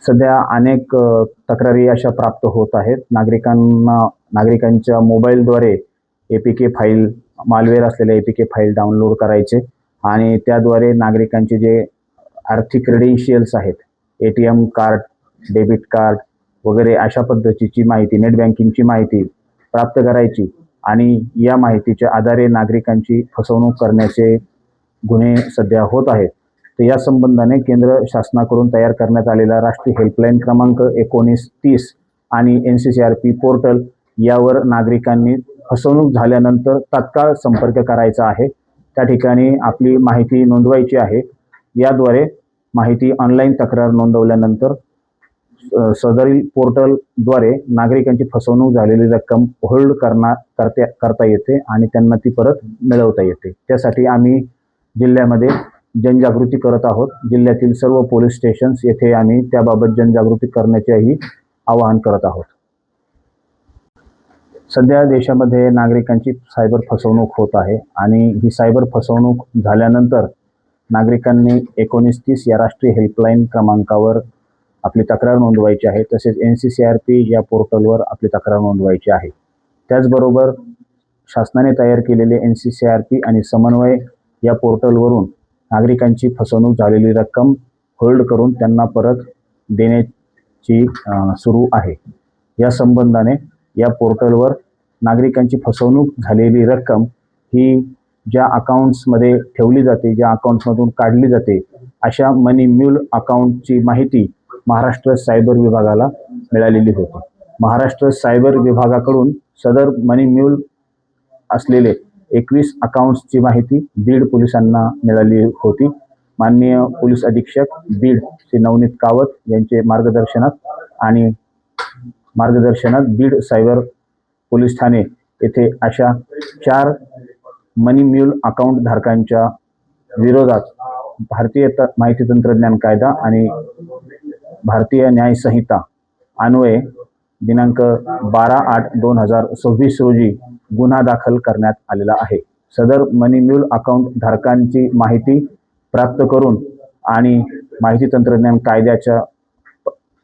सध्या अनेक तक्रारी अशा प्राप्त होत आहेत. नागरिकांच्या मोबाईलद्वारे APK फाईल, मालवेअर असलेल्या APK फाईल डाउनलोड करायचे आणि त्याद्वारे नागरिकांचे जे आर्थिक क्रेडेन्शियल्स आहेत, ATM कार्ड, डेबिट कार्ड वगैरे अशा पद्धतीची माहिती, नेट बँकिंगची माहिती प्राप्त करायची आणि या माहितीच्या आधारे नागरिकांची फसवणूक करण्याचे गुन्हे सध्या होत आहेत. तर या संबंधाने केंद्र शासनाकडून तयार करण्यात आलेला राष्ट्रीय हेल्पलाईन क्रमांक 1930 आणि NCCRP पोर्टल यावर नागरिकांनी फसवणूक झाल्यानंतर तात्काळ संपर्क करायचा आहे. त्या ठिकाणी आपली माहिती नोंदवायची आहे. याद्वारे माहिती ऑनलाईन तक्रार नोंदवल्यानंतर सदरील पोर्टलद्वारे नागरिकांची फसवणूक झालेली रक्कम होल्ड करता येते आणि त्यांना ती परत मिळवता येते. त्यासाठी आम्ही जिल्ह्यामध्ये जनजागृती करत आहोत. जिल्ह्यातील सर्व पोलीस स्टेशन्स येथे आम्ही त्याबाबत जनजागृती करण्याचेही आवाहन करत आहोत. सध्या देशामध्ये नागरिकांची सायबर फसवणूक होत आहे आणि ही सायबर फसवणूक झाल्यानंतर नागरिकांनी 1930 या राष्ट्रीय हेल्पलाईन क्रमांकावर आपली तक्रार नोंदवायची आहे. तसेच NCCRP या पोर्टलवर आपली तक्रार नोंदवायची आहे. त्याचबरोबर शासनाने तयार केलेले NCCRP आणि समन्वय या पोर्टलवरून नागरिकांची फसवणूक झालेली रक्कम होल्ड करून त्यांना परत देण्याची सुरू आहे. या संबंधाने या पोर्टलवर नागरिकांची फसवणूक झालेली रक्कम ही ज्या अकाउंट्समध्ये ठेवली जाते, ज्या अकाउंट्समधून काढली जाते, अशा मनी म्यूल अकाउंटची माहिती महाराष्ट्र सायबर विभागाला मिळालेली होती. महाराष्ट्र सायबर विभागाकडून सदर मनी म्यूल असलेले 21 अकाउंट्सची माहिती बीड पोलिसांना मिळाली होती. माननीय पोलीस अधीक्षक बीड श्री नवनीत कावत यांचे मार्गदर्शनात बीड सायबर पोलीस ठाणे येथे अशा 4 मनी म्यूल अकाउंट धारकांच्या विरोधात भारतीय माहिती तंत्रज्ञान कायदा आणि भारतीय न्याय संहिता अन्वये दिनांक 12/8/2026 रोजी गुन्हा दाखल करण्यात आलेला आहे. सदर मनी म्यूल अकाउंट धारकांची माहिती प्राप्त करून आणि माहिती तंत्रज्ञान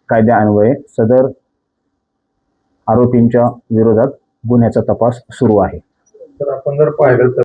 कायद्यान्वये सदर आरोपींच्या विरोधात गुन्ह्याचा तपास सुरू आहे. तर आपण जर पाहिलं तर